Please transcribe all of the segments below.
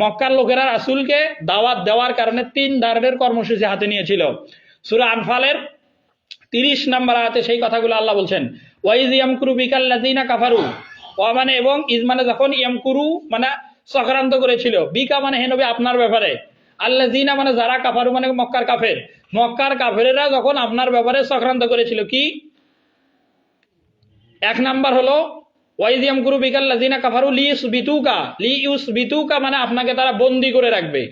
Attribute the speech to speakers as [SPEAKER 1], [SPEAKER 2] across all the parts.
[SPEAKER 1] মক্কার লোকেরা রাসূলকে দাওয়াত দেওয়ার কারণে 3 ধরনের কর্মসূচি হাতে নিয়েছিল। সূরা আনফালের 30 নম্বর আয়াতে সেই কথাগুলো আল্লাহ বলছেন, ওয়াইজ ইয়ামকুরু বিকাল্লাযিনা কাফারু, ওয়া মানে এবং ইজ মানে যখন, ইয়ামকুরু মানে চক্রান্ত করেছিল, বিকা মানে হে নবী আপনার ব্যাপারে, আল্লাযিনা মানে যারা, কাফারু মানে মক্কার কাফের, মক্কার কাফেরেরা যখন আপনার ব্যাপারে চক্রান্ত করেছিল। কি এক নাম্বার হলো ওয়াইজ ইয়ামকুরু বিকাল্লাযিনা কাফারু লিইউসবিতুকা মানে আপনাকে তারা বন্দী করে রাখবে।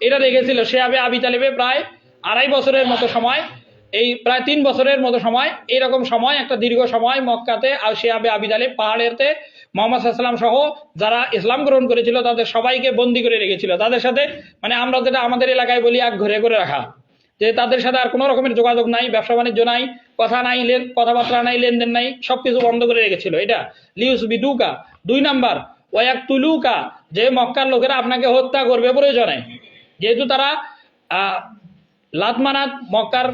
[SPEAKER 1] এটা দেখেছিল শেয়াবে আবি তালেবে প্রায় 2.5 বছরের মতো সময়, এই প্রায় 3 বছরের মতো সময়, এইরকম সময় একটা দীর্ঘ সময় মক্কাতে আর শেয়াবে আবি তালেব পাহাড়েতে মুহাম্মদ সাল্লাল্লাহু আলাইহি ওয়াসাল্লাম সহ যারা ইসলাম গ্রহণ করেছিল তাদের সবাইকে বন্দী করে রেখেছিল। তাদের সাথে মানে আমরা যেটা আমাদের এলাকায় বলি এক ঘরে করে রাখা, যে তাদের সাথে আর কোনো রকমের যোগাযোগ নাই, ব্যবসা বাণিজ্য নাই, কথা নাই, কথাবার্তা নাই, লেনদেন নাই, সবকিছু বন্ধ করে রেখেছিল। এটা লিউসবিদুকা। 2 নাম্বার ওয়ায়াকতুলুকা, যে মক্কার লোকেরা আপনাকে হত্যা করবে প্রয়োজনে, যেহেতু তারা লাত মানাত মক্কার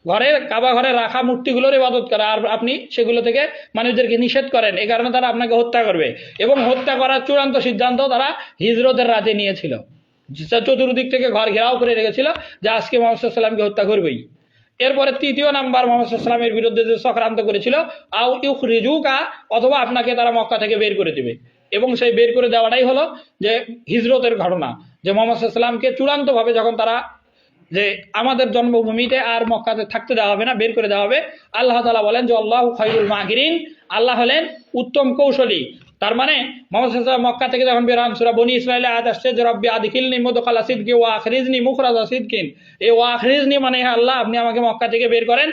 [SPEAKER 1] ঘরে কাবা ঘরে রাখা মূর্তিগুলোর ইবাদত করে আর আপনি সেগুলো থেকে মানুষদেরকে নিষেধ করেন, এই কারণে তারা আপনাকে হত্যা করবে। এবং হত্যা করার চূড়ান্ত সিদ্ধান্ত তারা হিজরতের রাতে নিয়েছিল, চতুর্দিক থেকে ঘর ঘেরাও করে রেখেছিল যে আজকে মুহাম্মদ সাল্লাল্লাহু আলাইহি ওয়াসাল্লামকে হত্যা করবেই। এরপরে 3য় নাম্বার মুহাম্মদ সাল্লাল্লাহু আলাইহি ওয়াসাল্লামের বিরুদ্ধে যে চক্রান্ত করেছিল, আও ইউখরিজুকা, অথবা আপনাকে তারা মক্কা থেকে বের করে দিবে। এবং সেই বের করে দেওয়াটাই হলো যে হিজরতের ঘটনা, যে মুহাম্মদ সাল্লাল্লাহু আলাইহি ওয়াসাল্লামকে চূড়ান্তভাবে যখন তারা যে আমাদের জন্মভূমিতে আর মক্কাতে থাকতে দেওয়া হবে না, বের করে দেওয়া হবে। আল্লাহ তাআলা বলেন যে আল্লাহু খায়রুল মাকিরিন, আল্লাহ হলেন উত্তম কৌশলী। তার মানে মুহাম্মদ সাল্লাল্লাহু আলাইহি ওয়াসাল্লাম মক্কা থেকে যখন বের হন, সূরা বনী ইসরাঈলে আয়াত আসছে যে রব্বি আদখিলনি মুদখালা সিদকি ওয়া আখরিজনি মুখরাজা সিদকিন। এই ওয়া আখরিজনি মানে আল্লাহ আপনি আমাকে মক্কা থেকে বের করেন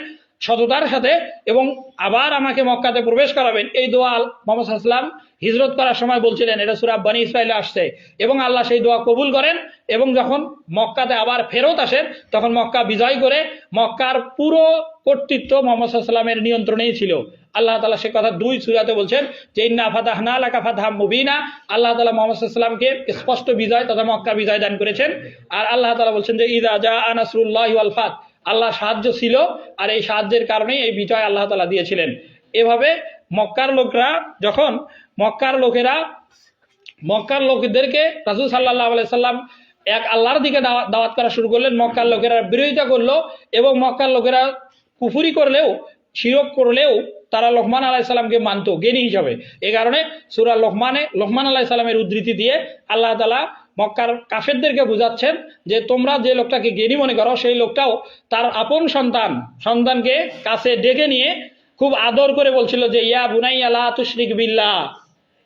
[SPEAKER 1] সততার সাথে এবং আবার আমাকে মক্কাতে প্রবেশ করাবেন। এই দোয়া মুহাম্মদ সাল্লাল্লাহু আলাইহি ওয়াসাল্লাম হিজরত করার সময় বলছিলেন, এটা সূরা বনী ইসরাঈলে আসছে এবং আল্লাহ সেই দোয়া কবুল করেন। এবং যখন মক্কাতে আবার ফেরত আসেন তখন মক্কা বিজয় করে মক্কার পুরো কর্তৃত্ব মুহাম্মদ সাল্লাল্লাহু আলাইহি ওয়াসাল্লামের নিয়ন্ত্রণেই ছিল। আল্লাহ তাআলা সে কথা 2 সূরাতে বলছেন যে ইন্না ফাতাহনা লাকা ফাতহাম মুবিনা, আল্লাহ তাআলা মুহাম্মদ সাল্লাল্লাহু আলাইহি ওয়াসাল্লামকে স্পষ্ট বিজয় তথা মক্কা বিজয় দান করেছেন। আর আল্লাহ তাআলা বলছেন যে ইযা জাআ নাসরুল্লাহি ওয়াল ফাত, আল্লাহ সাহায্য ছিল আর এই সাহায্যের কারণেই এই বিজয় আল্লাহ তাআলা দিয়েছিলেন। এভাবে মক্কার লোকেরা যখন মক্কার লোকেদেরকে রাসূল সাল্লাল্লাহু আলাইহি সাল্লাম এক আল্লাহর দিকে দাওয়াত করা শুরু করলেন, মক্কার লোকেরা বিরোধিতা করলো এবং মক্কার লোকেরা কুফরি করলেও শিরক করলেও তারা লোকমান আলাইহিস সালামকে মানত জ্ঞানী হিসাবে। এই কারণে সূরা লোকমান আলাইহিস সালামের উদ্ধৃতি দিয়ে আল্লাহ তাআলা মক্কার কাফেরদেরকে বুঝাচ্ছেন যে তোমরা যে লোকটাকে জ্ঞানী মনে করো সেই লোকটাও তার আপন সন্তানকে কাছে ডেকে নিয়ে খুব আদর করে বলছিল যে ইয়া বুনাইয়া লা তুশরিক বিল্লাহ।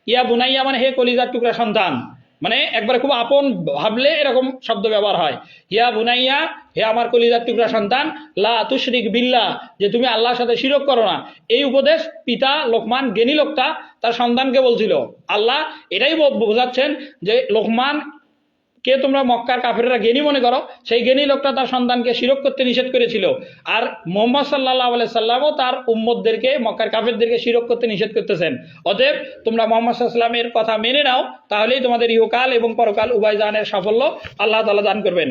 [SPEAKER 1] ইয়া বুনাইয়া মানে হে কলিজার টুকরা সন্তান, মানে একবারে খুব আপন ভাবলে এরকম শব্দ ব্যবহার হয়। ইয়া বুনাইয়া, হে আমার কলিজার টুকরা সন্তান, লা তুশরিক বিল্লাহ, যে তুমি আল্লাহর সাথে শিরক করো না। এই উপদেশ পিতা লোকমান জ্ঞানী লোকটা তার সন্তানকে বলছিল। আল্লাহ এটাই বোঝাচ্ছেন যে লোকমান কে তোমরা মক্কার কাফেররা জ্ঞানী মনে করো, সেই জ্ঞানী লোকটা তার সন্তানকে শিরক করতে নিষেধ করেছিল। আর মুহাম্মদ সাল্লাল্লাহু আলাইহি সাল্লামও তার উম্মতদেরকে মক্কার কাফেরদেরকে শিরক করতে নিষেধ করতেছেন। অতএব তোমরা মুহাম্মদ সাল্লাল্লাহু আলাইহি সাল্লামের কথা মেনে নাও, তাহলেই তোমাদের ইহকাল এবং পরকাল উভয় জাহানের সাফল্য আল্লাহ তাআলা দান করবেন।